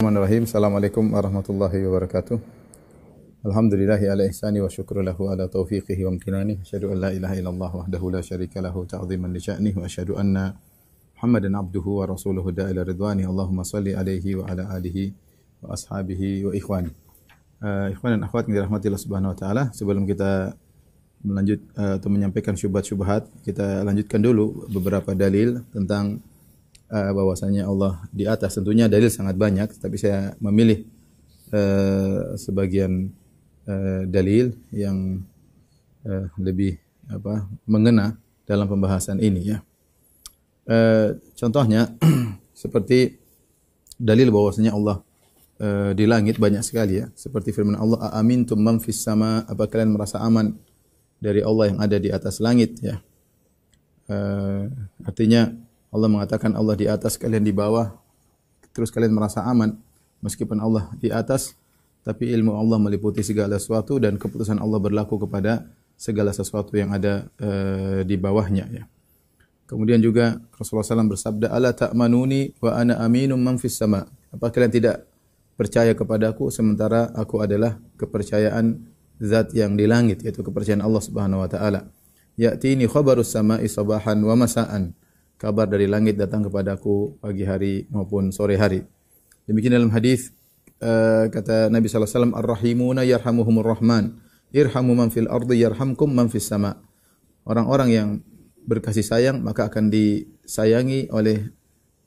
Bismillahirrahmanirrahim. Assalamualaikum warahmatullahi wabarakatuh. Alhamdulillahi ala ihsani wa syukru lahu ala taufiqihi wa amtinani. Asyhadu an la ilaha illallah wahdahu la syarika lahu ta'ziman li sya'nihi wa asyhadu anna Muhammadan abduhu wa rasuluhu da'ila ridwani. Allahumma salli alaihi wa ala alihi wa ashabihi wa ikhwani. Ikhwan dan akhwat yang dirahmati Allah Subhanahu wa taala, sebelum kita atau menyampaikan syubhat-syubhat, kita lanjutkan dulu beberapa dalil tentang bahwasanya Allah di atas. Tentunya dalil sangat banyak, tapi saya memilih sebagian dalil yang lebih mengena dalam pembahasan ini, ya. Contohnya seperti dalil bahwasanya Allah di langit banyak sekali, ya. Seperti firman Allah, "Aamintum man fis sama?" Apa kalian merasa aman dari Allah yang ada di atas langit, ya. Artinya Allah mengatakan Allah di atas, kalian di bawah, terus kalian merasa aman. Meskipun Allah di atas, tapi ilmu Allah meliputi segala sesuatu dan keputusan Allah berlaku kepada segala sesuatu yang ada di bawahnya, ya. Kemudian juga Rasulullah SAW bersabda, "Ala ta'manuni wa ana aminum man fis sama." Apa kalian tidak percaya kepadaku sementara aku adalah kepercayaan zat yang di langit, yaitu kepercayaan Allah Subhanahu wa taala. Ya'tini khabarus sama'i sabahan wa masa'an. Kabar dari langit datang kepadaku pagi hari maupun sore hari. Demikian dalam hadis kata Nabi sallallahu alaihi wasallam, "Ar-rahimuna yarhamuhumur rahman, irhamu man fil ardi yarhamkum man fis sama." Orang-orang yang berkasih sayang maka akan disayangi oleh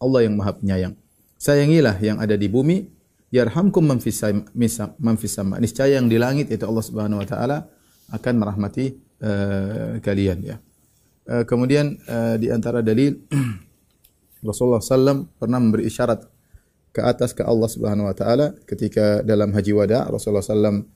Allah yang Maha Penyayang. Sayangilah yang ada di bumi, yarhamkum man fis sama. Niscaya yang di langit, yaitu Allah Subhanahu wa taala, akan merahmati kalian, ya. Kemudian di antara dalil Rasulullah SAW pernah memberi isyarat ke atas ke Allah Subhanahu wa taala ketika dalam haji wada. Rasulullah SAW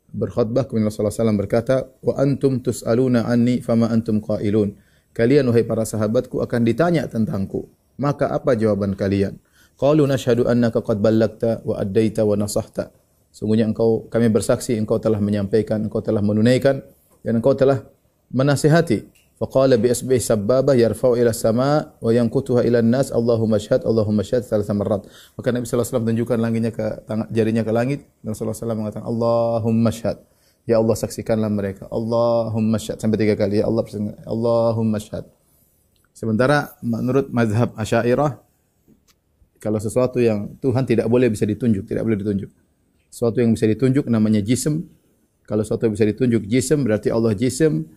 berkhutbah, kemudian Rasulullah SAW berkata, "Wa antum tus'aluna anni fama antum qailun." Kalian wahai para sahabatku akan ditanya tentangku, maka apa jawaban kalian? Qalu nashhadu annaka qad ballagta wa addaita wa nasahta. Sungguhnya kami bersaksi engkau telah menyampaikan, engkau telah menunaikan dan engkau telah menasihati. Faqala bi asbihi sabbabah yarfa'u ila sama wa yanqutuha ila an-nas, Allahumma syhad Allahumma syhad salasa marrat. Maka Nabi sallallahu alaihi wasallam tunjukkan jarinya ke langit dan Rasulullah SAW mengatakan, Allahumma syhad, ya Allah saksikanlah mereka. Allahumma syhad sampai 3 kali, ya Allah Allahumma syhad. Sementara menurut mazhab Asy'ariyah, kalau sesuatu yang Tuhan tidak boleh bisa ditunjuk, tidak boleh ditunjuk. Sesuatu yang bisa ditunjuk namanya jism. Kalau sesuatu yang bisa ditunjuk jism, berarti Allah jism.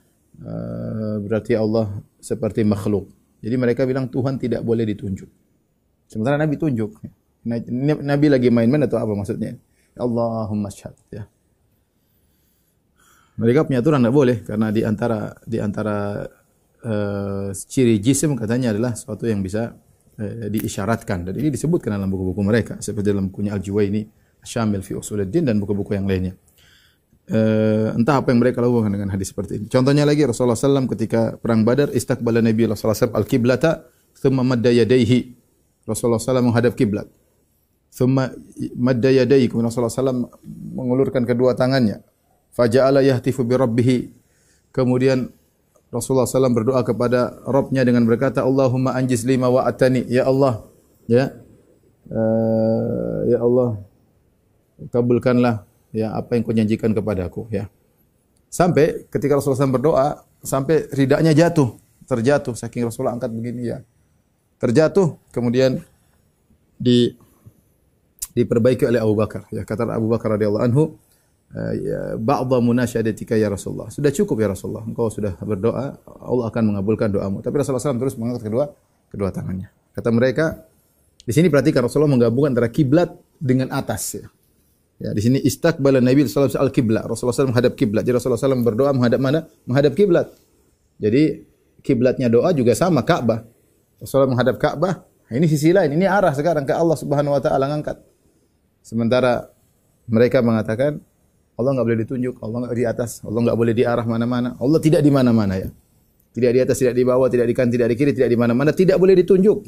Berarti Allah seperti makhluk. Jadi mereka bilang Tuhan tidak boleh ditunjuk. Sementara Nabi tunjuk. Nabi lagi main-main atau apa maksudnya? Allahumma syhad, ya. Mereka punya aturan tidak boleh karena di antara ciri jisim katanya adalah sesuatu yang bisa diisyaratkan, dan ini disebutkan dalam buku-buku mereka seperti dalam bukunya Al-Juwayni, Syamil fi Usuluddin, dan buku-buku yang lainnya. Entah apa yang mereka lakukan dengan hadis seperti ini. Contohnya lagi Rasulullah SAW ketika perang Badar, istaqbala Nabi sallallahu alaihi wasallam al-qiblata thumma madda yadayhi. Rasulullah SAW menghadap kiblat. Thumma madda yadayhi, kemudian Rasulullah SAW mengulurkan kedua tangannya. Faja'ala yahtifu bi rabbih. Kemudian Rasulullah SAW berdoa kepada Rabbnya dengan berkata, Allahumma anjiz lima wa atani. Ya Allah, ya Allah, kabulkanlah ya apa yang kau janjikan kepadaku, ya. Sampai ketika Rasulullah SAW berdoa, sampai ridaknya terjatuh saking Rasulullah angkat begini, ya. Terjatuh, kemudian diperbaiki oleh Abu Bakar, ya. Kata Abu Bakar radhiyallahu anhu, ba'dha munasyadatika ya Rasulullah. Sudah cukup ya Rasulullah, engkau sudah berdoa, Allah akan mengabulkan doamu. Tapi Rasulullah SAW terus mengangkat kedua tangannya. Kata mereka, di sini perhatikan Rasulullah menggabungkan antara kiblat dengan atas, ya. Ya, di sini istaqbala Nabi sallallahu alaihi wasallam al-qiblah. Rasulullah SAW menghadap kiblat. Jadi Rasulullah SAW berdoa menghadap mana? Menghadap kiblat. Jadi kiblatnya doa juga sama, Ka'bah. Rasulullah menghadap Ka'bah. Nah, ini sisi lain. Ini arah sekarang ke Allah Subhanahu wa taala ngangkat. Sementara mereka mengatakan Allah enggak boleh ditunjuk, Allah enggak di atas, Allah enggak boleh di arah mana-mana. Allah tidak di mana-mana, ya. Tidak di atas, tidak di bawah, tidak di kanan, tidak di kiri, tidak di mana-mana, tidak boleh ditunjuk,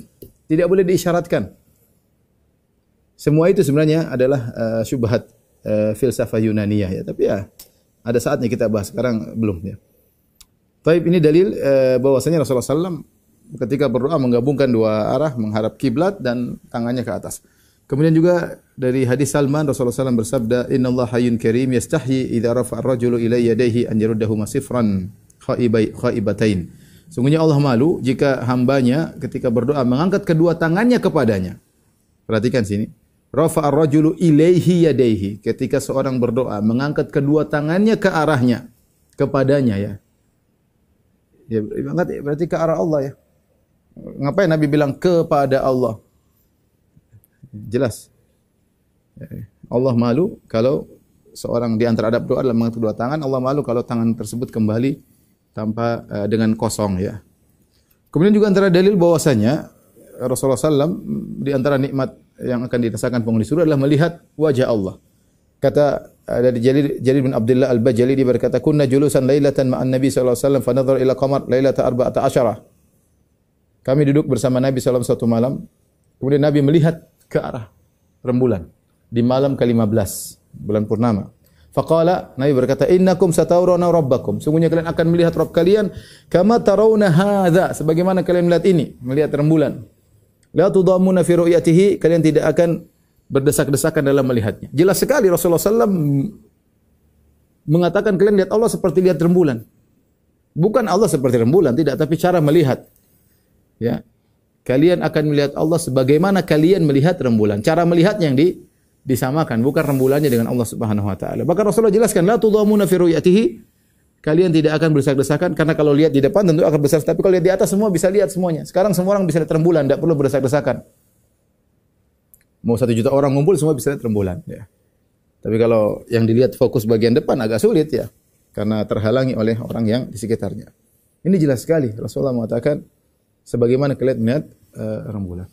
tidak boleh diisyaratkan. Semua itu sebenarnya adalah syubhat filsafah Yunaniyah, ya. Tapi ya ada saatnya kita bahas, sekarang belum, ya. Taib, ini dalil bahwasanya Rasulullah SAW ketika berdoa menggabungkan dua arah, menghadap kiblat dan tangannya ke atas. Kemudian juga dari hadis Salman Rasulullah SAW bersabda, "Inna Allah hayyun karim yastahyi idza rafa'a ar-rajulu ilayya yadayhi an yaruddahu masifran khaibatain." Sungguhnya Allah malu jika hambanya ketika berdoa mengangkat kedua tangannya kepadanya. Perhatikan sini. Rafa'a ar-rajulu ilayhi yadayhi. Ketika seorang berdoa mengangkat kedua tangannya ke arahnya, kepadanya ya. Ya berarti ke arah Allah ya. Ngapain Nabi bilang kepada Allah? Jelas. Allah malu kalau seorang di antara adab doa adalah mengangkat kedua tangan. Allah malu kalau tangan tersebut kembali tanpa dengan kosong ya. Kemudian juga antara dalil bahwasanya Rasulullah SAW di antara nikmat yang akan dirasakan penghuni surga adalah melihat wajah Allah. Kata dari Jarir bin Abdullah Al-Bajali dia berkata, "Kunna julusan lailatan ma'an Nabi sallallahu alaihi wasallam fa nadhara ila qamar lailata 14." Kami duduk bersama Nabi sallallahu alaihi wasallam suatu malam, kemudian Nabi melihat ke arah rembulan di malam ke-15 bulan purnama. Faqala, Nabi berkata, "Innakum satarawna rabbakum." Sungguhnya kalian akan melihat Rabb kalian kama tarawna hadza, sebagaimana kalian melihat ini, melihat rembulan. La tudamuna fi ru'yatihi, kalian tidak akan berdesak-desakan dalam melihatnya. Jelas sekali Rasulullah SAW mengatakan kalian lihat Allah seperti lihat rembulan. Bukan Allah seperti rembulan, tidak, tapi cara melihat. Ya. Kalian akan melihat Allah sebagaimana kalian melihat rembulan. Cara melihatnya yang disamakan, bukan rembulannya dengan Allah Subhanahu wa taala. Bahkan Rasulullah jelaskan, la tudamuna fi ru'yatihi, kalian tidak akan berdesak-desakan karena kalau lihat di depan tentu akan berdesak, tapi kalau lihat di atas semua bisa lihat semuanya. Sekarang semua orang bisa lihat rembulan, tidak perlu berdesak-desakan. Mau 1 juta orang ngumpul semua bisa lihat rembulan ya. Tapi kalau yang dilihat fokus bagian depan agak sulit ya, karena terhalangi oleh orang yang di sekitarnya. Ini jelas sekali Rasulullah mengatakan sebagaimana kalian melihat rembulan.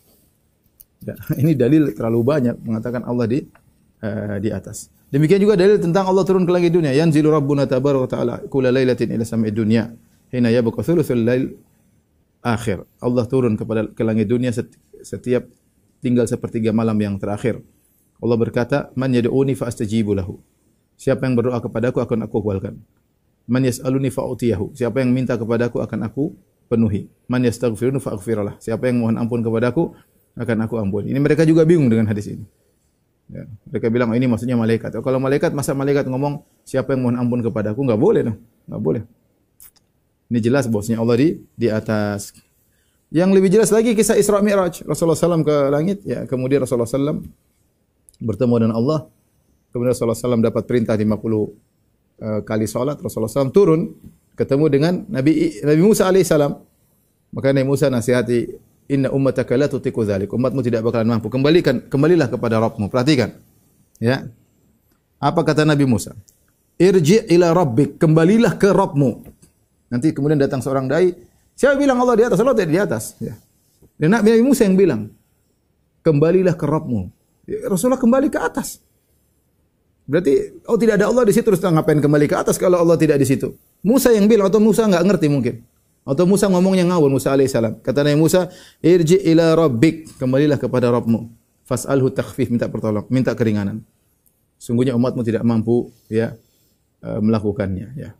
Ya, ini dalil terlalu banyak mengatakan Allah di atas. Demikian juga dalil tentang Allah turun ke langit dunia. Yanzilu Rabbuna tabaraka wa ta'ala kulla lailatin ila sama'id dunya hina yabqa thuluthul lail akhir. Allah turun ke langit dunia setiap tinggal sepertiga malam yang terakhir. Allah berkata, "Man yad'uni fa astajibu lahu." Siapa yang berdoa kepadaku akan aku kabulkan. Man yas'aluni fa utiyahu. Siapa yang minta kepadaku akan aku penuhi. Man yastaghfiruni fa aghfirlah. Siapa yang mohon ampun kepadaku akan aku ampuni. Ini mereka juga bingung dengan hadis ini. Ya, mereka bilang ini maksudnya malaikat. Kalau malaikat, masa malaikat ngomong siapa yang mohon ampun kepadaku? Enggak boleh dong. Enggak boleh. Ini jelas bahwasanya Allah di atas. Yang lebih jelas lagi kisah Isra Mi'raj. Rasulullah SAW ke langit, ya, kemudian Rasulullah SAW bertemu dengan Allah. Kemudian Rasulullah SAW dapat perintah 50 kali salat. Rasulullah SAW turun ketemu dengan Nabi Musa alaihissalam. Maka Nabi Musa nasihati, "Inna ummataka la tutiqu dzalik." Umatmu tidak bakalan mampu. Kembalilah kepada Rabbmu. Perhatikan. Ya. Apa kata Nabi Musa? "Irji' ila rabbik." Kembalilah ke Rabbmu. Nanti kemudian datang seorang dai, siapa bilang Allah di atas? Allah tidak di atas. Ya. Dan Nabi Musa yang bilang, kembalilah ke Rabbmu. Ya, Rasulullah kembali ke atas. Berarti, oh tidak ada Allah di situ, terus ngapain kembali ke atas kalau Allah tidak di situ? Musa yang bilang, atau Musa enggak ngerti mungkin. Atau Musa ngomongnya ngawur, Musa alaihissalam. Kata Nabi Musa, "Irji ila rabbik." Kembalilah kepada Rabbmu. Fas'alhu takhfif, minta pertolongan, minta keringanan. Sungguhnya umatmu tidak mampu ya melakukannya. Ya.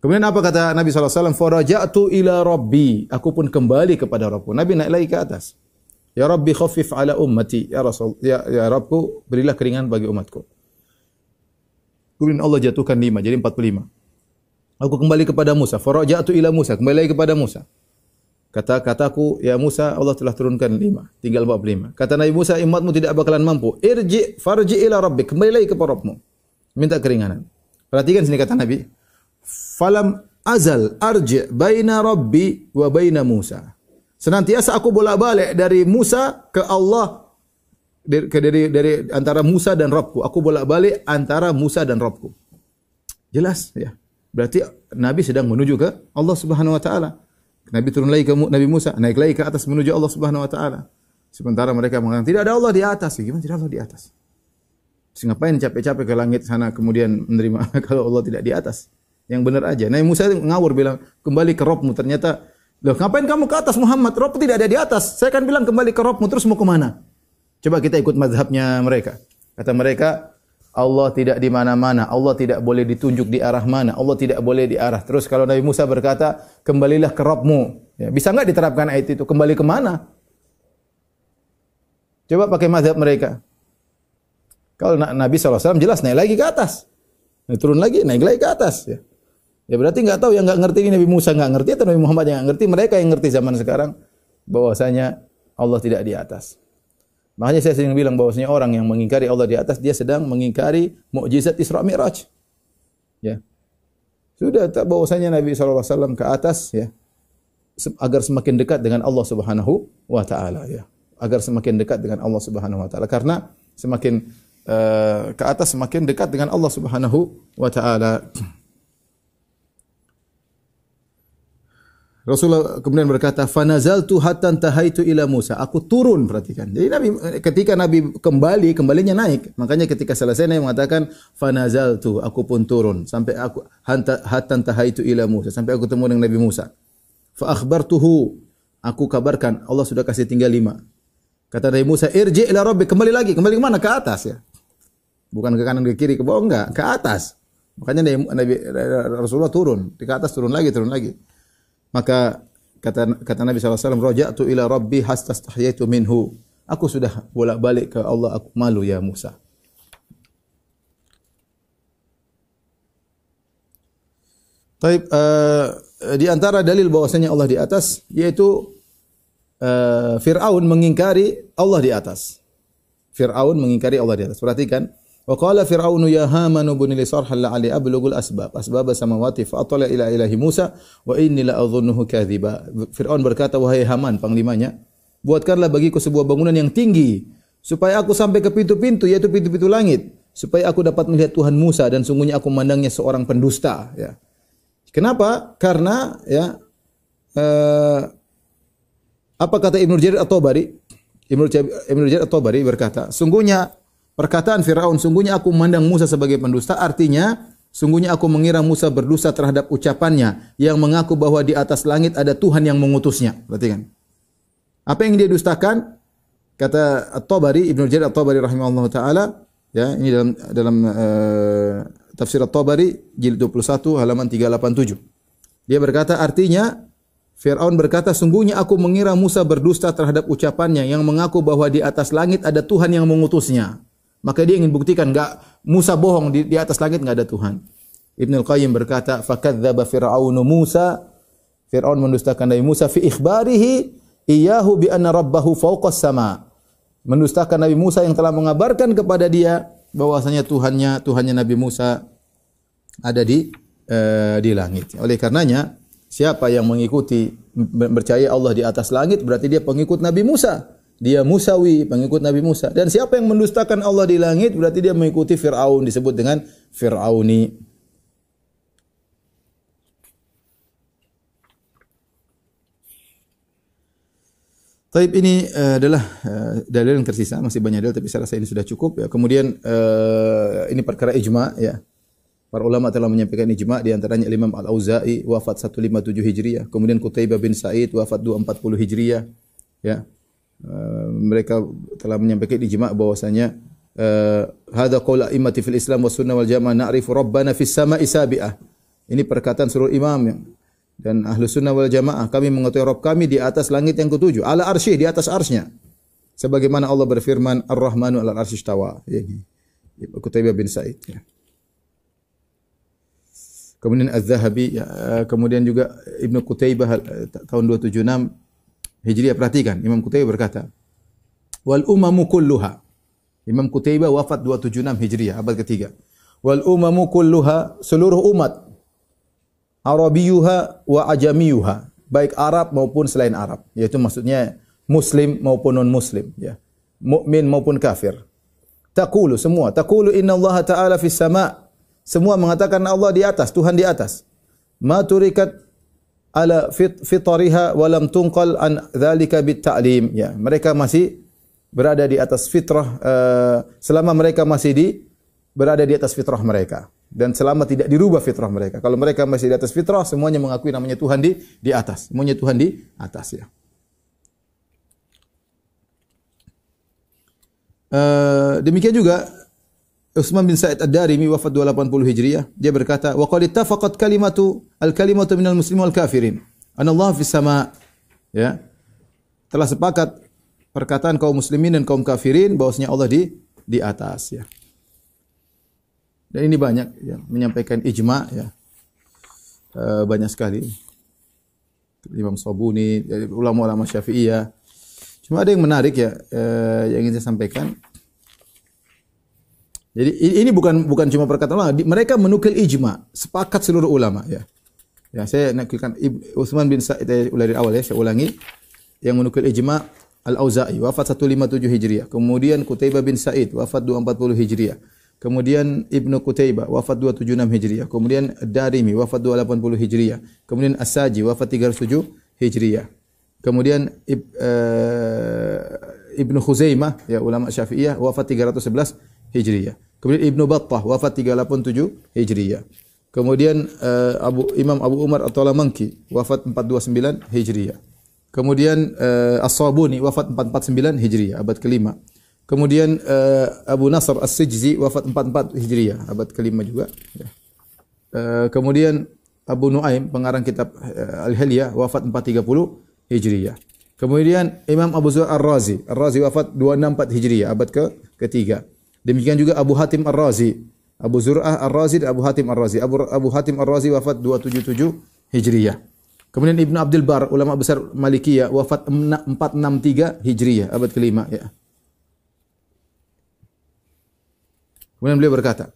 Kemudian apa kata Nabi SAW? "Faraja'tu ila rabbi." Aku pun kembali kepada Rabbku. Nabi naik lagi ke atas. "Ya Rabbi khaffif ala ummati." Ya Rasul, ya Rabbku, berilah keringan bagi umatku. Kemudian Allah jatuhkan 5, jadi 45. Aku kembali kepada Musa. Faraja'tu ila Musa. Kembali lagi kepada Musa. Kataku, ya Musa, Allah telah turunkan 5, tinggal 45. Kata Nabi Musa, umatmu tidak bakalan mampu. Farji ila rabbik. Kembali lagi kepada Rabbmu. Minta keringanan. Perhatikan sini kata Nabi. Falam azal arji baina rabbi wa baina Musa. Senantiasa aku bolak-balik dari Musa ke Allah, dari antara Musa dan Rabbku. Aku bolak-balik antara Musa dan Rabbku. Jelas ya. Berarti Nabi sedang menuju ke Allah Subhanahu wa taala. Nabi turun lagi ke Nabi Musa, naik lagi ke atas menuju Allah Subhanahu wa taala. Sementara mereka mengatakan tidak ada Allah di atas. Gimana tidak ada Allah di atas? Terus ngapain capek-capek ke langit sana kemudian menerima kalau Allah tidak di atas? Yang benar aja. Nabi Musa ngawur bilang, "Kembali ke Rabbmu." Ternyata, "Loh, ngapain kamu ke atas Muhammad? Rabb tidak ada di atas." Saya kan bilang kembali ke Rabbmu, terus mau ke mana? Coba kita ikut mazhabnya mereka. Kata mereka, Allah tidak di mana-mana, Allah tidak boleh ditunjuk di arah mana, Allah tidak boleh di arah. Terus kalau Nabi Musa berkata, "Kembalilah ke Rabbmu." Ya, bisa enggak diterapkan ayat itu? Kembali ke mana? Coba pakai mazhab mereka. Kalau Nabi SAW jelas naik lagi ke atas. Turun lagi, naik lagi ke atas. Ya, ya berarti nggak tahu, yang nggak ngerti ini Nabi Musa nggak ngerti atau Nabi Muhammad yang nggak ngerti. Mereka yang ngerti zaman sekarang bahwasanya Allah tidak di atas. Makanya saya sering bilang bahwasanya orang yang mengingkari Allah di atas, dia sedang mengingkari mukjizat Isra Mi'raj. Ya. Sudah tak bahwasanya Nabi SAW ke atas, ya, agar semakin dekat dengan Allah Subhanahu wa taala, ya. Agar semakin dekat dengan Allah Subhanahu wa taala, karena semakin ke atas semakin dekat dengan Allah Subhanahu wa taala. Rasulullah kemudian berkata, "Fanazaltu hatta tahaitu ila Musa." Aku turun, perhatikan. Jadi ketika Nabi kembalinya naik. Makanya ketika selesai Nabi mengatakan, "Fanazaltu," aku pun turun sampai aku hatta tahaitu ila Musa, sampai aku ketemu dengan Nabi Musa. Fa akhbartuhu, aku kabarkan Allah sudah kasih tinggal 5. Kata Nabi Musa, "Irji ila rabbi," kembali lagi. Kembali ke mana? Ke atas, ya. Bukan ke kanan ke kiri ke bawah, enggak, ke atas. Makanya Rasulullah turun, ke atas turun lagi. Maka kata Nabi SAW, "Raja'tu ila rabbi hastastahyaitu minhu." Aku sudah bolak-balik ke Allah, aku malu ya Musa. Taib, di antara dalil bahwasanya Allah di atas, yaitu Fir'aun mengingkari Allah di atas. Fir'aun mengingkari Allah di atas. Perhatikan. Wa qala Fir'aunu ya Hamanu buni li sarhan la'ali ablughul asbab samawati fa atala ila ilahi Musa wa inni la adhunnuhu kadhiba. Fir'aun berkata, wahai Haman, panglimanya, buatkanlah bagiku sebuah bangunan yang tinggi supaya aku sampai ke pintu-pintu, yaitu pintu-pintu langit, supaya aku dapat melihat Tuhan Musa, dan sungguhnya aku memandangnya seorang pendusta, ya. Kenapa? Karena, ya, apa kata Ibnu Jarir At-Tabari? Ibnu Jarir At-Tabari berkata, sungguhnya perkataan Firaun, sungguhnya aku memandang Musa sebagai pendusta, artinya sungguhnya aku mengira Musa berdusta terhadap ucapannya yang mengaku bahwa di atas langit ada Tuhan yang mengutusnya. Perhatikan. Apa yang dia dustakan? Kata At-Tabari, Ibnu Jarir At-Tabari rahimahullah taala, ya, ini dalam tafsir At-Tabari jilid 21 halaman 387. Dia berkata, artinya Fir'aun berkata, sungguhnya aku mengira Musa berdusta terhadap ucapannya yang mengaku bahwa di atas langit ada Tuhan yang mengutusnya. Maka dia ingin buktikan enggak, Musa bohong, di atas langit enggak ada Tuhan. Ibnu Al-Qayyim berkata, fakadzdzaba Fir'aunu Musa, Fir'aun mendustakan Nabi Musa fi ikhbarihi iyyahu bi anna rabbahu fawqas sama. Mendustakan Nabi Musa yang telah mengabarkan kepada dia bahwasanya Tuhannya Nabi Musa ada di langit. Oleh karenanya, siapa yang mengikuti percaya Allah di atas langit, berarti dia pengikut Nabi Musa. Dia Musawi, pengikut Nabi Musa. Dan siapa yang mendustakan Allah di langit, berarti dia mengikuti Fir'aun, disebut dengan Fir'auni. Taib, ini adalah dalil yang tersisa, masih banyak dalil tapi saya rasa ini sudah cukup, ya. Kemudian ini perkara ijma', ya. Para ulama telah menyampaikan ijma', di antaranya Imam Al-Auza'i wafat 157 Hijriah, kemudian Qutaibah bin Sa'id wafat 240 Hijriah, ya. Mereka telah menyampaikan ijma' bahwasanya hadza qaul a'immati fil Islam was sunnah wal jamaah na'rifu rabbana fis sama'i sabi'ah. Ini perkataan seluruh imam dan ahlu sunnah wal jamaah, kami mengetahui Rabb kami di atas langit yang ketujuh, ala arsy, di atas arsy-Nya. Sebagaimana Allah berfirman, Ar-Rahmanu 'alal arsy istawa. Ini Qutaibah bin Sa'id, ya. Kemudian Az-Zahabi, ya, kemudian juga Ibnu Qutaibah tahun 276 Hijriah. Perhatikan, Imam Qutaibah berkata, wal umamu kulluha. Imam Qutaibah wafat 276 Hijriah, abad ketiga. Wal umamu kulluha, seluruh umat, Arabiyuha wa ajamiyuha, baik Arab maupun selain Arab, yaitu maksudnya Muslim maupun non-Muslim, ya, mukmin maupun kafir. Taqulu, semua. Taqulu inna Allah Ta'ala fis sama'. Semua mengatakan Allah di atas, Tuhan di atas. Ma turikat ala fitriha wa lam tunqal an dzalika bit ta'lim. Ya, mereka masih berada di atas fitrah selama mereka masih berada di atas fitrah mereka, dan selama tidak dirubah fitrah mereka. Kalau mereka masih di atas fitrah, semuanya mengakui namanya Tuhan di atas. Semuanya Tuhan di atas, ya. Demikian juga Utsman bin Sa'id Ad-Darimi wafat 280 Hijriah, dia berkata, wa qad ittafaqat al-kalimatu minal muslimin wal kafirin. Anallahu fis sama'. Ya. Telah sepakat perkataan kaum muslimin dan kaum kafirin bahwasanya Allah di atas ya. Dan ini banyak yang menyampaikan ijma ya. Banyak sekali. Imam Sabuni, ulama-ulama Syafi'iyah. Cuma ada yang menarik ya yang ingin saya sampaikan. Jadi ini bukan cuma perkataan ulama, mereka menukil ijma, sepakat seluruh ulama ya. Ya, saya nakilkan Utsman bin Sa'id dari awal ya, saya ulangi. Yang menukil ijma Al-Auza'i wafat 157 Hijriah. Kemudian Qutaibah bin Sa'id wafat 240 Hijriah. Kemudian Ibnu Qutaibah wafat 276 Hijriah. Kemudian Ad-Darimi wafat 280 Hijriah. Kemudian As-Saji wafat 307 Hijriah. Kemudian Ibnu Khuzaimah ya ulama Syafi'iyah wafat 311 Hijriah. Kemudian Ibnu Battah wafat 387 Hijriah. Kemudian Imam Abu Umar At-Talamanki wafat 429 Hijriah. Kemudian As-Sabuni wafat 449 Hijriah, abad ke-5. Kemudian Abu Nasr As-Sijzi wafat 44 Hijriah, abad ke-5 juga. Kemudian Abu Nuaim pengarang kitab Al-Hilyah wafat 430 Hijriah. Kemudian Imam Abu Zur'ah Ar-Razi wafat 264 Hijriah, abad ke-3. Demikian juga Abu Hatim Ar-Razi, Abu Zur'ah Ar-Razi dan Abu Hatim Ar-Razi. Abu Hatim Ar-Razi wafat 277 Hijriah. Kemudian Ibnu Abdul Bar, ulama besar Malikiyah, wafat 463 Hijriah, abad ke-5 ya. Kemudian beliau berkata,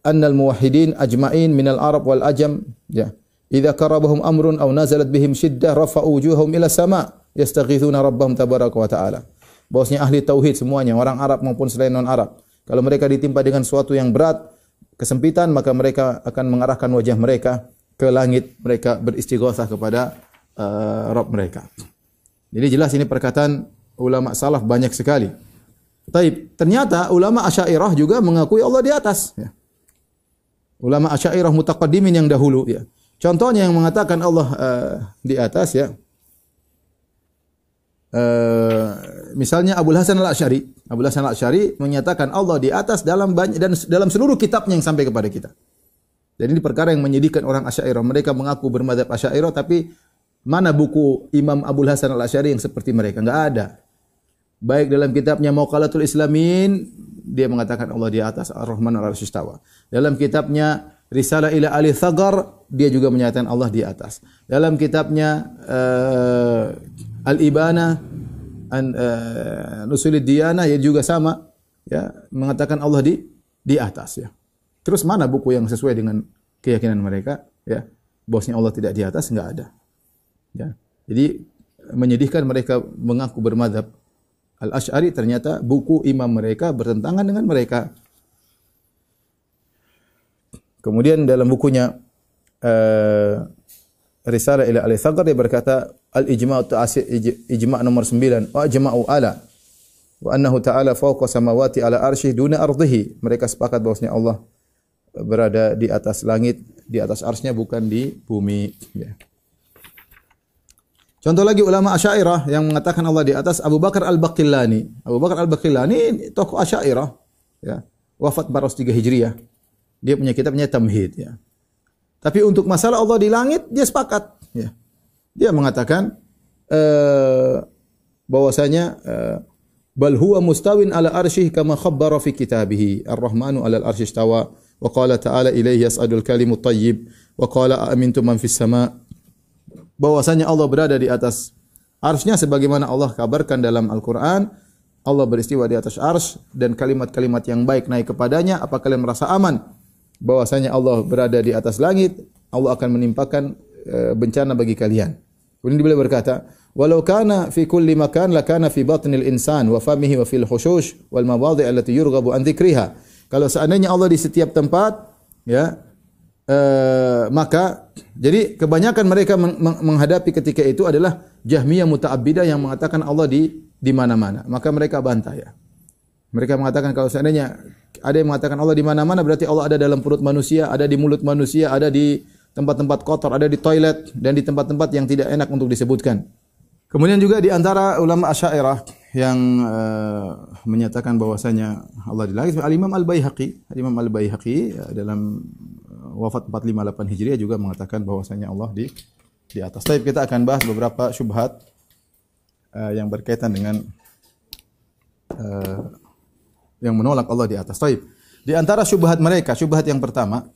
annal muwahhidin ajma'in minal Arab wal Ajam, ya. Idza qarabahum amrun aw nazalat bihim shiddah rafa'u wujuhahum ila sama' yastaghithuna rabbahum tabaraka wa ta'ala. Bahwasanya ahli tauhid semuanya, orang Arab maupun selain non-Arab, kalau mereka ditimpa dengan sesuatu yang berat, kesempitan, maka mereka akan mengarahkan wajah mereka ke langit, mereka beristighatsah kepada Rabb mereka. Jadi jelas ini perkataan ulama salaf banyak sekali. Taib, ternyata ulama Asy'ariyah juga mengakui Allah di atas ya. Ulama Asy'ariyah mutaqaddimin yang dahulu ya. Contohnya yang mengatakan Allah di atas ya. Misalnya Abul Hasan Al-Asy'ari. Abul Hasan Al-Asy'ari menyatakan Allah di atas dalam banyak dan dalam seluruh kitabnya yang sampai kepada kita. Jadi ini perkara yang menyedihkan orang Asy'ariyah. Mereka mengaku bermadzhab Asy'ariyah, tapi mana buku Imam Abul Hasan Al-Asy'ari yang seperti mereka? Enggak ada. Baik dalam kitabnya Maqalatul Islamin, dia mengatakan Allah di atas, Ar-Rahman 'arsy istawa. Dalam kitabnya Risalah ila Ahli Tsaghar, dia juga menyatakan Allah di atas. Dalam kitabnya Al-Ibana Nusulid Diyanah, ya juga sama, ya mengatakan Allah di atas ya. Terus mana buku yang sesuai dengan keyakinan mereka? Ya, bahwasanya Allah tidak di atas, enggak ada. Ya, jadi menyedihkan mereka mengaku bermadzhab Al-Asy'ari, ternyata buku imam mereka bertentangan dengan mereka. Kemudian dalam bukunya Risalah ila Ahli Tsaghar, dia berkata al-ijma' ijma' nomor 9 wa jama'u ala wa annahu ta'ala fawqa samawati ala arsy duna ardhihi. Mereka sepakat bahwasanya Allah berada di atas langit, di atas arsy-Nya, bukan di bumi ya. Contoh lagi ulama Asy'ariyah yang mengatakan Allah di atas, Abu Bakar Al-Baqillani. Abu Bakar Al-Baqillani tokoh Asy'ariyah ya, wafat 403 Hijriah. Dia punya kitabnya Tamhid ya. Tapi untuk masalah Allah di langit dia sepakat ya. Dia mengatakan bahwasanya bal huwa mustawin ala arsyih kama khabbara fi kitabih Ar-Rahmanu 'alal arsy istawa wa qala ta'ala ilaihi yas'adul kalimut thayyib wa qala aamintum man fis sama'. Bahwasanya Allah berada di atas arsy-Nya sebagaimana Allah kabarkan dalam Al-Qur'an, Allah beristiwa di atas arsy dan kalimat-kalimat yang baik naik kepadanya. Apa kalian merasa aman bahwasanya Allah berada di atas langit? Allah akan menimpakan bencana bagi kalian. Kemudian beliau berkata, walau kana fi kulli makan lakana fi batnil insan wa famihi wa fil hushush wal mawadhi' allati yurghabu an dzikriha. Kalau seandainya Allah di setiap tempat ya, maka jadi kebanyakan mereka menghadapi ketika itu adalah Jahmiyah Muta'abbidah yang mengatakan Allah di mana-mana. Maka mereka bantah ya. Mereka mengatakan kalau seandainya ada yang mengatakan Allah di mana-mana, berarti Allah ada dalam perut manusia, ada di mulut manusia, ada di tempat-tempat kotor, ada di toilet dan di tempat-tempat yang tidak enak untuk disebutkan. Kemudian juga di antara ulama Asy'ariyah yang menyatakan bahwasanya Allah di langit, Al-Imam Al-Baihaqi. Al-Imam Al-Baihaqi dalam wafat 458 Hijriah juga mengatakan bahwasanya Allah di atas. Tapi kita akan bahas beberapa syubhat yang berkaitan dengan yang menolak Allah di atas. Taib. Di antara syubhat mereka, syubhat yang pertama,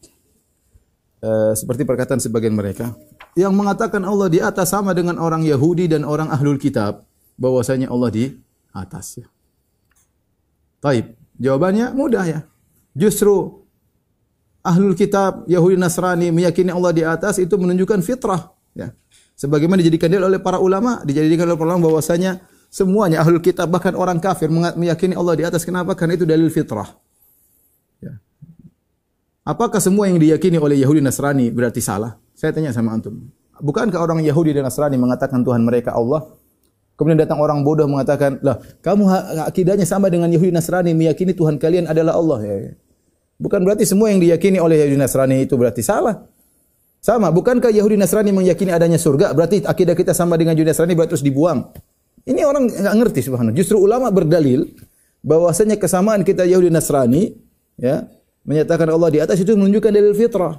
seperti perkataan sebagian mereka, yang mengatakan Allah di atas sama dengan orang Yahudi dan orang Ahlul Kitab, bahwasanya Allah di atas. Ya. Taib. Jawabannya mudah ya. Justru Ahlul Kitab, Yahudi, Nasrani meyakini Allah di atas itu menunjukkan fitrah. Ya. Sebagaimana dijadikan dalil oleh para ulama, bahwasanya semuanya Ahlul Kitab, bahkan orang kafir meyakini Allah di atas. Kenapa? Karena itu dalil fitrah. Ya. Apakah semua yang diyakini oleh Yahudi Nasrani berarti salah? Saya tanya sama antum. Bukankah orang Yahudi dan Nasrani mengatakan Tuhan mereka Allah? Kemudian datang orang bodoh mengatakan, lah kamu akidahnya sama dengan Yahudi Nasrani, meyakini Tuhan kalian adalah Allah. Ya. Bukan berarti semua yang diyakini oleh Yahudi Nasrani itu berarti salah. Sama, bukankah Yahudi Nasrani meyakini adanya surga? Berarti akidah kita sama dengan Yahudi Nasrani, berarti terus dibuang. Ini orang enggak ngerti subhanallah. Justru ulama berdalil bahwasanya kesamaan kita Yahudi Nasrani, ya, menyatakan Allah di atas itu menunjukkan dalil fitrah.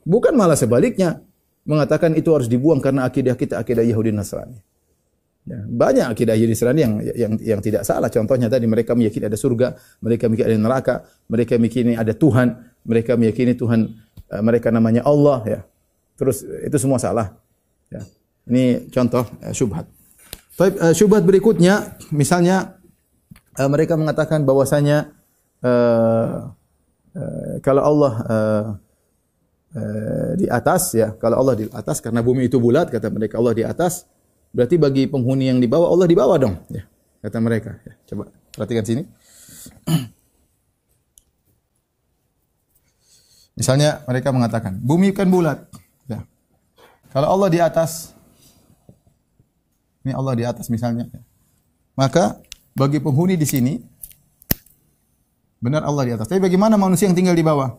Bukan malah sebaliknya, mengatakan itu harus dibuang karena akidah kita akidah Yahudi Nasrani. Ya, banyak akidah Yahudi Nasrani yang tidak salah. Contohnya tadi mereka meyakini ada surga, mereka meyakini ada neraka, mereka meyakini ada Tuhan, mereka meyakini Tuhan mereka namanya Allah. Ya, terus itu semua salah. Ya. Ini contoh syubhat. Syubhat berikutnya, misalnya mereka mengatakan bahwasanya kalau Allah di atas, ya, kalau Allah di atas karena bumi itu bulat, kata mereka Allah di atas. Berarti bagi penghuni yang di bawah, Allah di bawah dong. Ya, kata mereka. Ya, coba perhatikan sini. Misalnya mereka mengatakan, bumi kan bulat. Ya. Kalau Allah di atas, ini Allah di atas misalnya. Ya. Maka bagi penghuni di sini, benar Allah di atas. Tapi bagaimana manusia yang tinggal di bawah?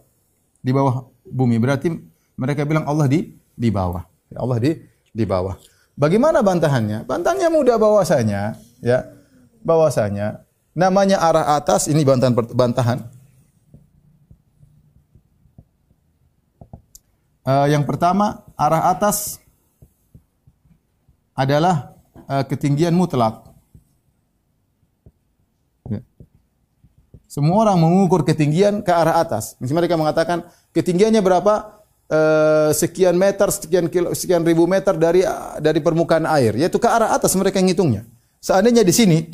Di bawah bumi. Berarti mereka bilang Allah di bawah. Ya, Allah di bawah. Bagaimana bantahannya? Bantahannya mudah bahwasanya, ya, bahwasanya namanya arah atas, ini bantahan. Yang pertama, arah atas adalah ketinggian mutlak. Ya. Semua orang mengukur ketinggian ke arah atas. Misalnya mereka mengatakan ketinggiannya berapa? Sekian meter, sekian ribu meter dari permukaan air, yaitu ke arah atas mereka yang ngitungnya. Seandainya di sini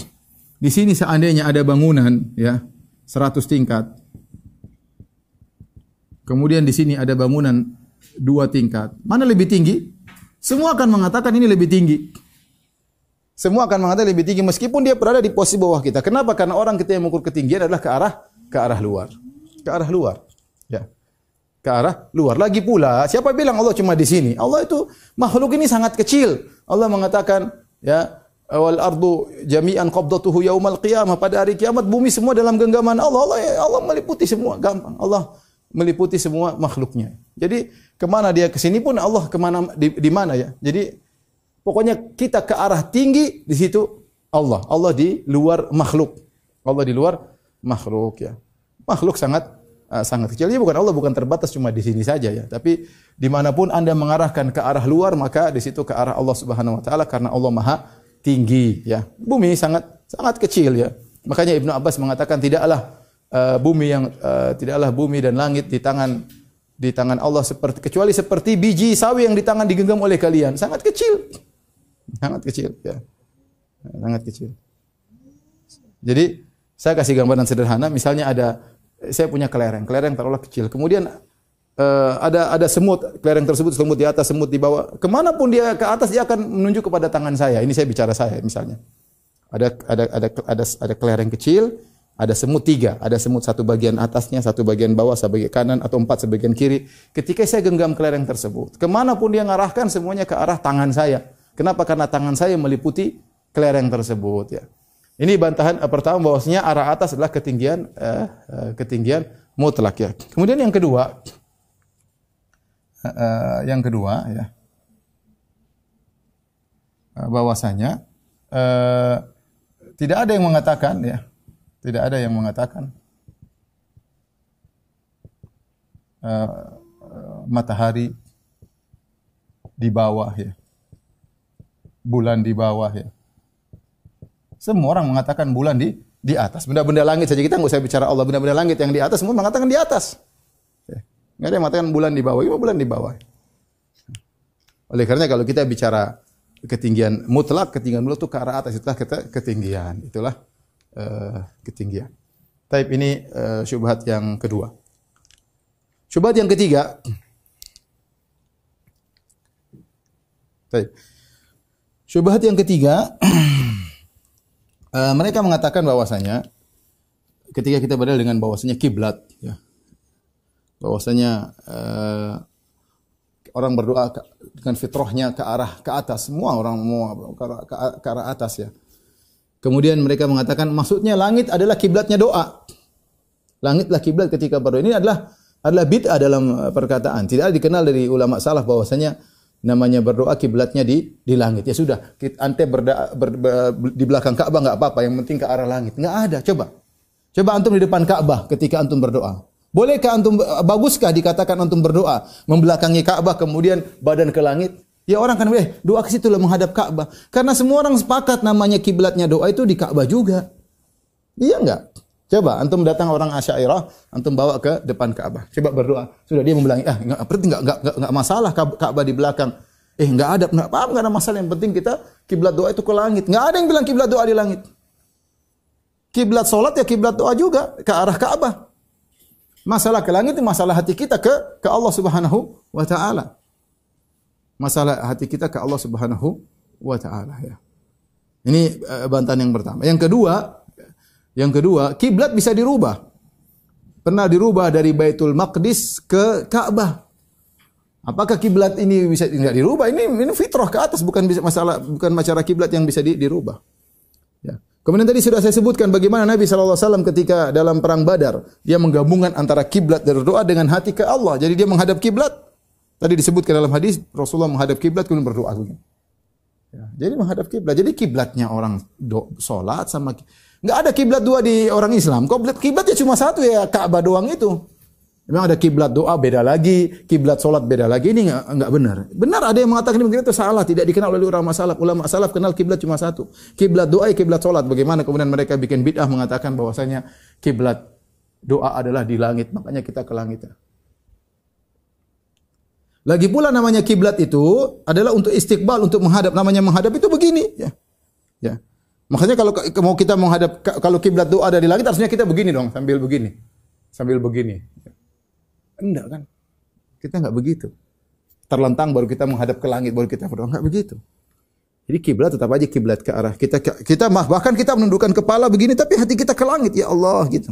seandainya ada bangunan, ya, 100 tingkat. Kemudian di sini ada bangunan 2 tingkat. Mana lebih tinggi? Semua akan mengatakan ini lebih tinggi. Semua akan mengatakan lebih tinggi meskipun dia berada di posisi bawah kita. Kenapa? Karena orang kita yang mengukur ketinggian adalah ke arah luar. Ke arah luar. Ya. Ke arah luar. Lagi pula, siapa bilang Allah cuma di sini? Allah itu makhluk ini sangat kecil. Allah mengatakan, ya, wal ardu jami'an qabdatuhu yaumal qiyamah, pada hari kiamat bumi semua dalam genggaman Allah. Allah meliputi semua, gampang. Allah meliputi semua makhluknya. Jadi kemana dia ke sini pun Allah kemana di mana ya. Jadi pokoknya kita ke arah tinggi, di situ Allah. Allah di luar makhluk. Allah di luar makhluk, ya. Makhluk sangat kecil. Jadi Allah bukan terbatas cuma di sini saja, ya. Tapi dimanapun Anda mengarahkan ke arah luar, maka di situ ke arah Allah Subhanahu Wa Taala karena Allah Maha tinggi, ya. Bumi sangat kecil, ya. Makanya Ibnu Abbas mengatakan tidaklah bumi dan langit di tangan Allah kecuali seperti biji sawi yang di tangan digenggam oleh kalian. Sangat kecil, ya. Sangat kecil. Jadi saya kasih gambaran sederhana. Misalnya saya punya kelereng taruhlah kecil. Kemudian ada semut, kelereng tersebut semut di atas, semut di bawah. Kemanapun dia ke atas, dia akan menunjuk kepada tangan saya. Ini saya bicara saya misalnya. Ada kelereng kecil, ada semut 3, ada semut satu bagian atasnya, satu bagian bawah, sebagian kanan atau 4 sebagian kiri. Ketika saya genggam kelereng tersebut, kemanapun dia ngarahkan semuanya ke arah tangan saya. Kenapa? Karena tangan saya meliputi kelereng tersebut, ya. Ini bantahan pertama bahwasanya arah atas adalah ketinggian mutlak, ya. Kemudian yang kedua, ya, bahwasanya tidak ada yang mengatakan, ya, matahari di bawah, ya, bulan di bawah, ya. Semua orang mengatakan bulan di atas. Benda-benda langit saja, kita nggak usah bicara Allah. Benda-benda langit yang di atas semua mengatakan di atas. Nggak ada yang mengatakan bulan di bawah. Ini bulan di bawah. Oleh karena kalau kita bicara ketinggian mutlak itu ke arah atas, itulah ketinggian. Itulah ketinggian. Taib ini syubhat yang kedua. Syubhat yang ketiga. Taib. Syubhat yang ketiga, mereka mengatakan bahwasanya ketika kita berdalil dengan bahwasanya kiblat, ya, bahwasanya orang berdoa dengan fitrahnya ke atas, semua orang mau ke arah atas, ya. Kemudian mereka mengatakan maksudnya langit adalah kiblatnya doa. Langitlah kiblat ketika berdoa. Ini adalah bid'ah dalam perkataan. Tidak dikenal dari ulama salaf bahwasanya namanya berdoa kiblatnya di langit. Ya sudah, ante di belakang Ka'bah enggak apa-apa, yang penting ke arah langit. Enggak ada, coba antum di depan Ka'bah ketika antum berdoa. Bolehkah antum, baguskah dikatakan antum berdoa membelakangi Ka'bah kemudian badan ke langit? Ya orang kan doa ke situ lah menghadap Ka'bah. Karena semua orang sepakat namanya kiblatnya doa itu di Ka'bah juga. Iya enggak? Coba antum datang orang Asy'ariyah, antum bawa ke depan Ka'bah. Coba berdoa. Sudah dia membilangi, enggak masalah Ka'bah di belakang. Enggak ada masalah, yang penting kita kiblat doa itu ke langit. Enggak ada yang bilang kiblat doa di langit. Kiblat salat ya kiblat doa juga ke arah Ka'bah. Masalah ke langit itu masalah hati kita ke Allah Subhanahu wa taala. Masalah hati kita ke Allah Subhanahu wa taala, ya. Ini bantahan yang pertama. Yang kedua, kiblat bisa dirubah. Pernah dirubah dari Baitul Maqdis ke Ka'bah. Apakah kiblat ini bisa tidak dirubah? Ini fitrah ke atas, bukan masalah kiblat yang bisa dirubah. Ya. Kemudian tadi sudah saya sebutkan bagaimana Nabi SAW ketika dalam perang Badar, dia menggabungkan antara kiblat dan doa dengan hati ke Allah. Jadi dia menghadap kiblat. Tadi disebutkan dalam hadis Rasulullah menghadap kiblat kemudian berdoa. Ya. Jadi menghadap kiblat. Jadi kiblatnya orang salat sama enggak ada kiblat dua di orang Islam. Kiblatnya cuma satu, ya Ka'bah doang itu. Memang ada kiblat doa beda lagi, kiblat salat beda lagi. Ini enggak benar. Benar ada yang mengatakan begini itu salah, tidak dikenal oleh ulama salaf. Ulama salaf kenal kiblat cuma satu. Kiblat doa, kiblat salat. Bagaimana kemudian mereka bikin bid'ah mengatakan bahwasanya kiblat doa adalah di langit, makanya kita ke langit. Lagi pula namanya kiblat itu adalah untuk istiqbal, untuk menghadap. Namanya menghadap itu begini, ya. Ya. Makanya kalau mau kita menghadap, kalau kiblat doa dari langit harusnya kita begini dong, sambil begini. Enggak kan? Kita enggak begitu. Terlentang baru kita menghadap ke langit, baru kita berdoa, enggak begitu. Jadi kiblat tetap aja kiblat ke arah kita bahkan kita menundukkan kepala begini tapi hati kita ke langit, ya Allah gitu.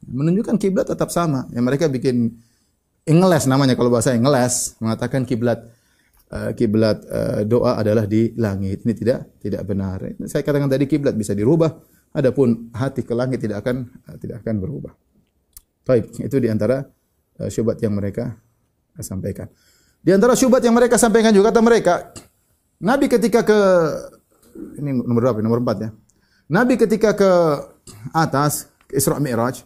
Menunjukkan kiblat tetap sama. Ya mereka bikin ngeles namanya, kalau bahasa ngeles, mengatakan kiblat doa adalah di langit. Ini tidak benar. Saya katakan tadi kiblat bisa dirubah, adapun hati ke langit tidak akan berubah. Baik, itu di antara syubhat yang mereka sampaikan. Di antara syubhat yang mereka sampaikan juga, kata mereka, Nabi ketika ini nomor berapa? Nomor 4 ya. Nabi ketika ke atas, ke Isra Mi'raj,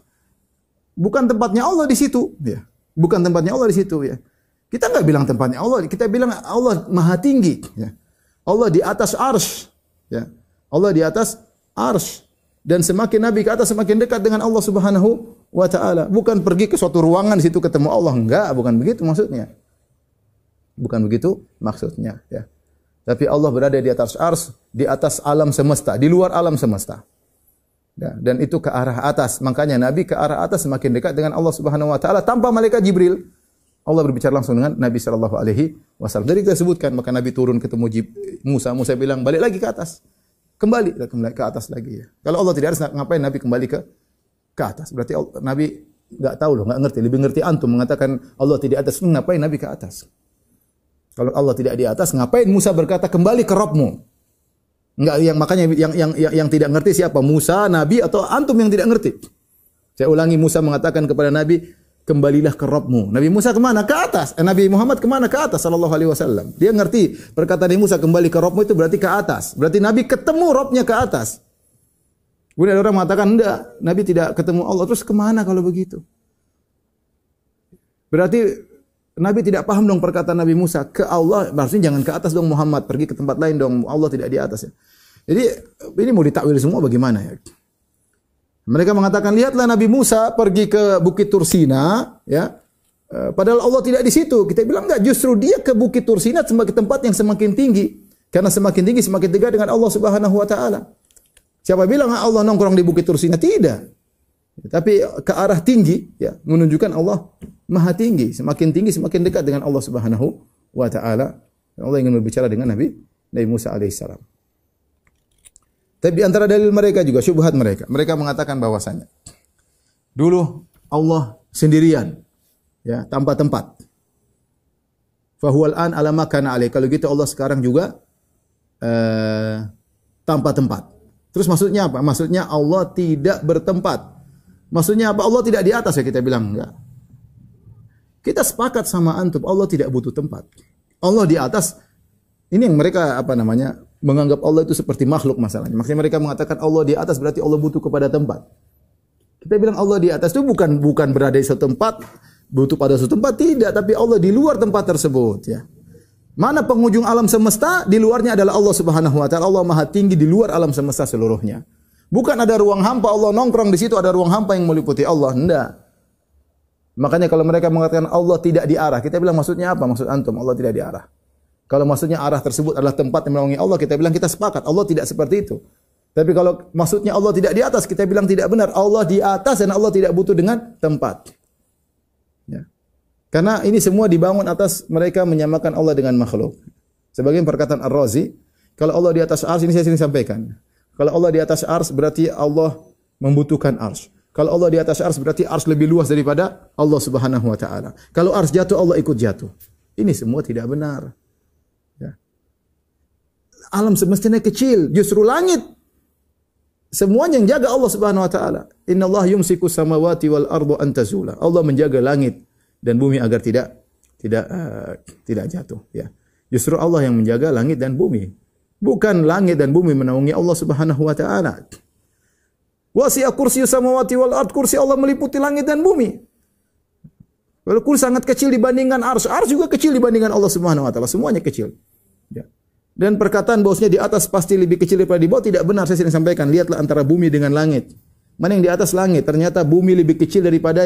bukan tempatnya Allah di situ, ya. Bukan tempatnya Allah di situ, ya. Kita enggak bilang tempatnya Allah, kita bilang Allah Maha Tinggi, ya. Allah di atas arsy, ya. Allah di atas arsy. Dan semakin Nabi ke atas semakin dekat dengan Allah Subhanahu wa taala. Bukan pergi ke suatu ruangan di situ ketemu Allah, enggak, bukan begitu maksudnya. Bukan begitu maksudnya, ya. Tapi Allah berada di atas arsy, di atas alam semesta, di luar alam semesta. Ya, dan itu ke arah atas. Makanya Nabi ke arah atas semakin dekat dengan Allah Subhanahu wa taala tanpa malaikat Jibril. Allah berbicara langsung dengan Nabi sallallahu alaihi wasallam. Jadi kita sebutkan, maka Nabi turun ketemu Musa. Musa bilang, "Balik lagi ke atas." Kembali ke atas lagi, ya. Kalau Allah tidak ada, ngapain Nabi kembali ke atas? Berarti Nabi enggak tahu loh, enggak ngerti. Lebih ngerti antum mengatakan Allah tidak atas. Ngapain Nabi ke atas? Kalau Allah tidak di atas, ngapain Musa berkata kembali ke Rabbmu? Enggak, makanya yang tidak ngerti siapa? Musa, Nabi, atau antum yang tidak ngerti? Saya ulangi, Musa mengatakan kepada Nabi, kembalilah ke Rabbmu. Nabi Musa kemana? Ke atas. Nabi Muhammad kemana? Ke atas, sallallahu alaihi wasallam. Dia ngerti perkataan Nabi Musa kembali ke Rabbmu itu berarti ke atas. Berarti Nabi ketemu Rabbnya ke atas. Kemudian ada orang mengatakan, enggak, Nabi tidak ketemu Allah. Terus kemana kalau begitu? Berarti Nabi tidak paham dong perkataan Nabi Musa. Ke Allah, maksudnya jangan ke atas dong Muhammad. Pergi ke tempat lain dong. Allah tidak di atas, ya. Jadi ini mau ditakwil semua bagaimana ya? Mereka mengatakan, lihatlah Nabi Musa pergi ke Bukit Tursina, ya. Padahal Allah tidak di situ. Kita bilang enggak, justru dia ke Bukit Tursina sebagai tempat yang semakin tinggi. Karena semakin tinggi semakin dekat dengan Allah Subhanahu wa taala. Siapa bilang Allah nongkrong di Bukit Tursina? Tidak. Tapi ke arah tinggi, ya, menunjukkan Allah Maha tinggi. Semakin tinggi semakin dekat dengan Allah Subhanahu wa taala. Allah ingin berbicara dengan Nabi Musa alaihissalam. Tapi di antara dalil mereka juga syubhat mereka. Mereka mengatakan bahwasanya dulu Allah sendirian, ya, tanpa tempat. Fahuwal an ala ma kana alaih. Kalau gitu Allah sekarang juga tanpa tempat. Terus maksudnya apa? Maksudnya Allah tidak bertempat. Maksudnya apa? Allah tidak di atas, ya, kita bilang enggak. Kita sepakat sama antum, Allah tidak butuh tempat. Allah di atas. Ini yang mereka menganggap Allah itu seperti makhluk masalahnya. Maksudnya mereka mengatakan Allah di atas berarti Allah butuh kepada tempat. Kita bilang Allah di atas itu bukan berada di suatu tempat, butuh pada suatu tempat, tidak, tapi Allah di luar tempat tersebut, ya. Mana penghujung alam semesta? Di luarnya adalah Allah Subhanahu wa taala. Allah Maha tinggi di luar alam semesta seluruhnya. Bukan ada ruang hampa Allah nongkrong di situ, ada ruang hampa yang meliputi Allah. Enggak. Makanya kalau mereka mengatakan Allah tidak diarah, kita bilang maksudnya apa? Maksud antum Allah tidak diarah. Kalau maksudnya arah tersebut adalah tempat yang menaungi Allah, kita bilang kita sepakat. Allah tidak seperti itu. Tapi kalau maksudnya Allah tidak di atas, kita bilang tidak benar. Allah di atas dan Allah tidak butuh dengan tempat. Ya. Karena ini semua dibangun atas mereka menyamakan Allah dengan makhluk. Sebagian perkataan Ar-Razi, kalau Allah di atas ars, ini saya sering sampaikan. Kalau Allah di atas ars berarti Allah membutuhkan ars. Kalau Allah di atas ars berarti ars lebih luas daripada Allah Subhanahu wa taala. Kalau ars jatuh, Allah ikut jatuh. Ini semua tidak benar. Ya. Alam semestanya kecil, justru langit semuanya yang jaga Allah Subhanahu wa taala. Innallaha yumsiku samawati wal arda an tazula. Allah menjaga langit dan bumi agar tidak jatuh, ya. Justru Allah yang menjaga langit dan bumi. Bukan langit dan bumi menaungi Allah Subhanahu wa taala. Wasi'a kursiyyus samawati wal ard. Kursi Allah meliputi langit dan bumi. Walaupun sangat kecil dibandingkan ars. Ars juga kecil dibandingkan Allah Subhanahu wa taala. Semuanya kecil. Ya. Dan perkataan bahwasanya di atas pasti lebih kecil daripada di bawah tidak benar. Saya sering sampaikan, lihatlah antara bumi dengan langit. Mana yang di atas langit? Ternyata bumi lebih kecil daripada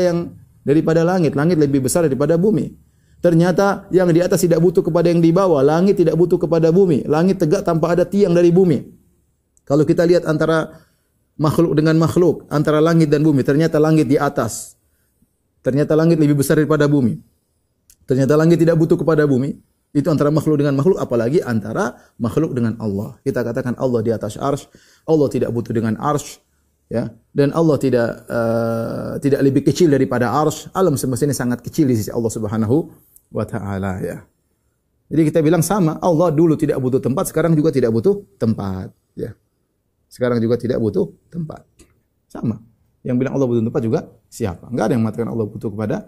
langit. Langit lebih besar daripada bumi. Ternyata yang di atas tidak butuh kepada yang di bawah. Langit tidak butuh kepada bumi. Langit tegak tanpa ada tiang dari bumi. Kalau kita lihat antara makhluk dengan makhluk, antara langit dan bumi, ternyata langit di atas. Ternyata langit lebih besar daripada bumi. Ternyata langit tidak butuh kepada bumi. Itu antara makhluk dengan makhluk, apalagi antara makhluk dengan Allah. Kita katakan Allah di atas arsy, Allah tidak butuh dengan arsy, ya. Dan Allah tidak lebih kecil daripada arsy. Alam semesta ini sangat kecil di sisi Allah Subhanahu wa taala, ya. Jadi kita bilang sama, Allah dulu tidak butuh tempat, sekarang juga tidak butuh tempat, ya. Sekarang juga tidak butuh tempat. Sama. Yang bilang Allah butuh tempat juga siapa? Enggak ada yang mengatakan Allah butuh kepada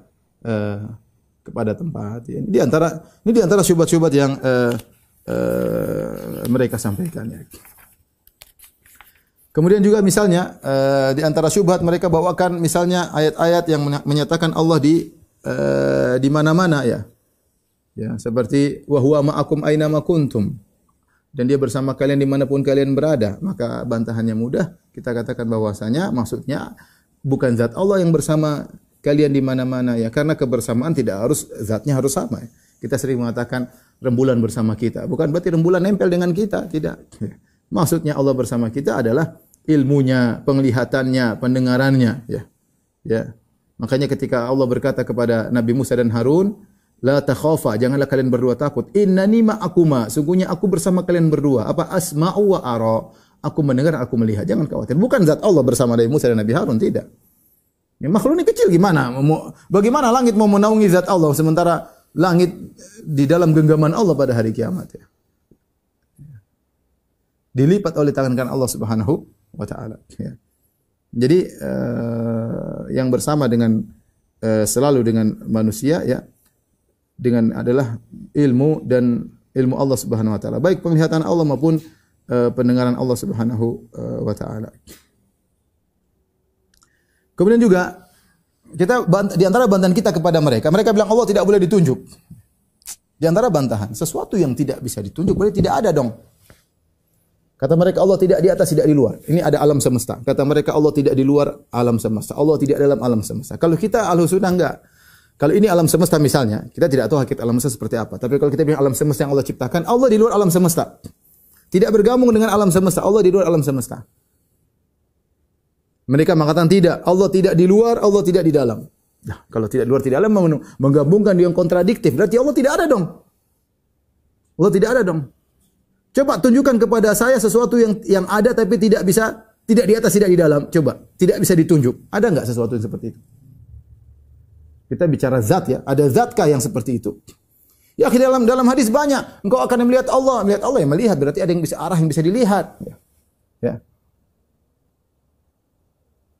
tempat. Ini di antara syubhat-syubhat yang mereka sampaikan, ya. Kemudian juga misalnya di antara syubhat mereka bawakan misalnya ayat-ayat yang menyatakan Allah di mana-mana, ya. Ya, seperti wa huwa ma'akum aina ma kuntum. Dan dia bersama kalian dimanapun kalian berada. Maka bantahannya mudah. Kita katakan bahwasanya maksudnya bukan zat Allah yang bersama kalian di mana-mana, ya. Karena kebersamaan tidak harus zatnya harus sama, ya. Kita sering mengatakan rembulan bersama kita. Bukan berarti rembulan nempel dengan kita, tidak. Ya. Maksudnya Allah bersama kita adalah ilmunya, penglihatannya, pendengarannya, ya. Ya. Makanya ketika Allah berkata kepada Nabi Musa dan Harun, la takhafa, janganlah kalian berdua takut. Innani ma'akuma, sungguhnya aku bersama kalian berdua. Apa? Asma'u wa ara. Aku mendengar, aku melihat. Jangan khawatir. Bukan zat Allah bersama Nabi Musa dan Nabi Harun, tidak. Ya, makhluk ini kecil gimana? Bagaimana langit mau menaungi zat Allah sementara langit di dalam genggaman Allah pada hari kiamat, ya. Dilipat oleh tangan kanan Allah Subhanahu wa taala, ya. Jadi yang bersama dengan selalu dengan manusia, ya, dengan adalah ilmu dan ilmu Allah Subhanahu wa taala, baik penglihatan Allah maupun pendengaran Allah Subhanahu wa taala. Kemudian juga kita di antara bantahan kita kepada mereka bilang Allah tidak boleh ditunjuk. Di antara bantahan, sesuatu yang tidak bisa ditunjuk berarti tidak ada dong. Kata mereka Allah tidak di atas, tidak di luar. Ini ada alam semesta. Kata mereka Allah tidak di luar alam semesta. Allah tidak dalam alam semesta. Kalau kita Ahlus Sunnah enggak. Kalau ini alam semesta misalnya, kita tidak tahu hakikat alam semesta seperti apa. Tapi kalau kita bilang alam semesta yang Allah ciptakan, Allah di luar alam semesta. Tidak bergabung dengan alam semesta. Allah di luar alam semesta. Mereka mengatakan tidak. Allah tidak di luar, Allah tidak di dalam. Nah, kalau tidak di luar, tidak dalam, menggabungkan yang kontradiktif. Berarti Allah tidak ada dong. Allah tidak ada dong. Coba tunjukkan kepada saya sesuatu yang ada tapi tidak bisa, tidak di atas, tidak di dalam. Coba, tidak bisa ditunjuk. Ada enggak sesuatu yang seperti itu? Kita bicara zat ya, ada zatkah yang seperti itu? Ya, dalam hadis banyak. Engkau akan melihat Allah yang melihat, berarti ada yang bisa arah yang bisa dilihat. Ya.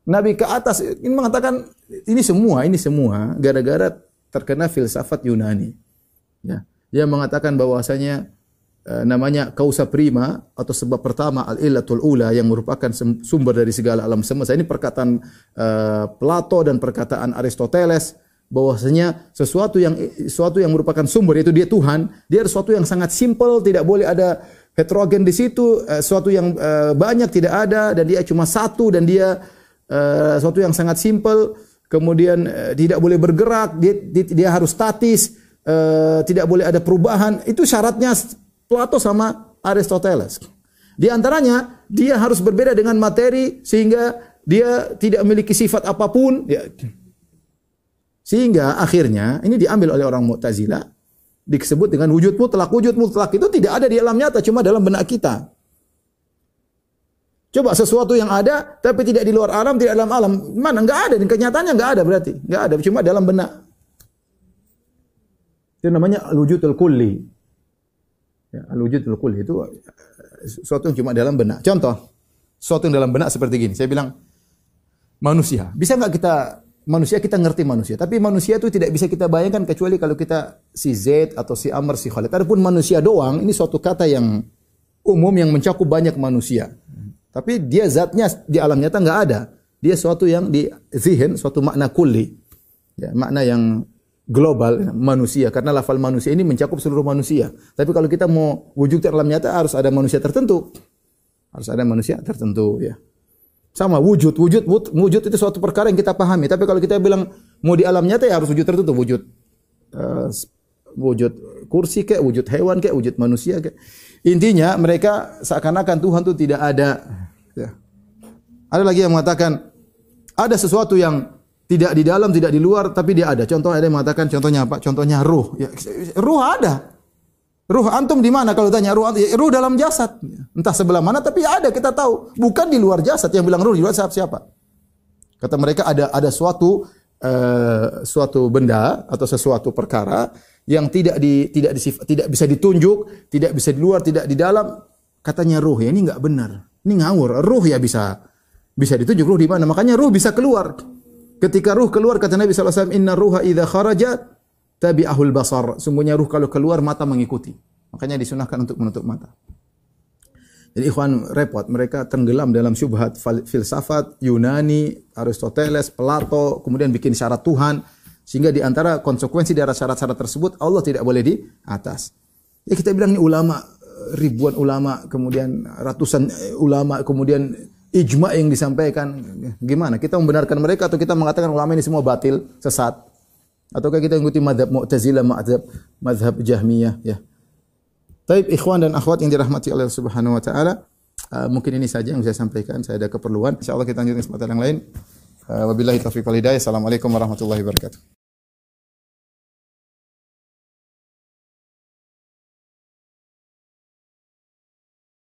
Nabi ke atas ini mengatakan ini semua gara-gara terkena filsafat Yunani. Ya. Dia mengatakan bahwasanya namanya causa prima atau sebab pertama al-illatul ula yang merupakan sumber dari segala alam semesta. Ini perkataan Plato dan perkataan Aristoteles bahwasanya sesuatu yang merupakan sumber yaitu dia Tuhan, dia ada sesuatu yang sangat simpel, tidak boleh ada heterogen di situ, sesuatu yang banyak tidak ada dan dia cuma satu dan dia sesuatu yang sangat simpel, kemudian tidak boleh bergerak, dia harus statis, tidak boleh ada perubahan. Itu syaratnya Plato sama Aristoteles. Di antaranya, dia harus berbeda dengan materi sehingga dia tidak memiliki sifat apapun. Ya. Sehingga akhirnya, ini diambil oleh orang Mu'tazilah, disebut dengan wujud mutlak. Wujud mutlak itu tidak ada di alam nyata, cuma dalam benak kita. Coba sesuatu yang ada, tapi tidak di luar alam, tidak dalam alam. Mana? Enggak ada. Dan kenyataannya enggak ada berarti. Enggak ada, cuma dalam benak. Itu namanya al-wujudul kulli. Ya, al-wujudul kulli itu sesuatu yang cuma dalam benak. Contoh, sesuatu yang dalam benak seperti gini. Saya bilang, manusia. Bisa enggak kita ngerti manusia. Tapi manusia itu tidak bisa kita bayangkan kecuali kalau kita si Zaid atau si Amr, si Khalid. Adapun manusia doang, ini suatu kata yang umum yang mencakup banyak manusia. Tapi dia zatnya di alam nyata enggak ada. Dia suatu yang di zihin, suatu makna kulli. Ya, makna yang global manusia, karena lafal manusia ini mencakup seluruh manusia. Tapi kalau kita mau wujud di alam nyata harus ada manusia tertentu. Harus ada manusia tertentu ya. Sama wujud itu suatu perkara yang kita pahami. Tapi kalau kita bilang mau di alam nyata ya harus wujud tertentu, wujud kursi kayak, wujud hewan kayak, wujud manusia kayak. Intinya mereka seakan-akan Tuhan itu tidak ada ya. Ada lagi yang mengatakan ada sesuatu yang tidak di dalam, tidak di luar, tapi dia ada. Contoh ada yang mengatakan, contohnya apa? Contohnya ruh. Ya, ruh ada. Ruh antum di mana kalau tanya ruh? Ruh dalam jasad. Entah sebelah mana, tapi ada, kita tahu. Bukan di luar jasad. Yang bilang ruh di luar siapa? Kata mereka ada suatu benda atau sesuatu perkara yang tidak bisa ditunjuk, tidak bisa di luar, tidak di dalam. Katanya ruh. Ya ini enggak benar. Ini ngawur. Ruh ya bisa ditunjuk. Ruh di mana? Makanya ruh bisa keluar. Ketika ruh keluar, kata Nabi SAW, Inna ruha idha kharajat tabi'ahul basar. Sungguhnya ruh kalau keluar, mata mengikuti. Makanya disunahkan untuk menutup mata. Jadi ikhwan repot. Mereka tenggelam dalam syubhat filsafat, Yunani, Aristoteles, Plato, kemudian bikin syarat Tuhan. Sehingga di antara konsekuensi dari syarat-syarat tersebut, Allah tidak boleh di atas. Ya kita bilang ini ulama, ribuan ulama, kemudian ratusan ulama, kemudian ijma yang disampaikan. Gimana? Kita membenarkan mereka atau kita mengatakan ulama ini semua batil, sesat? Ataukah kita mengikuti mazhab Mu'tazilah, mazhab Jahmiyah ya. Taib ikhwan dan akhwat yang dirahmati oleh Allah Subhanahu wa taala, mungkin ini saja yang saya sampaikan. Saya ada keperluan. Insyaallah kita lanjutkan kesempatan yang lain. Wabillahi taufiq wal hidayah. Assalamualaikum warahmatullahi wabarakatuh.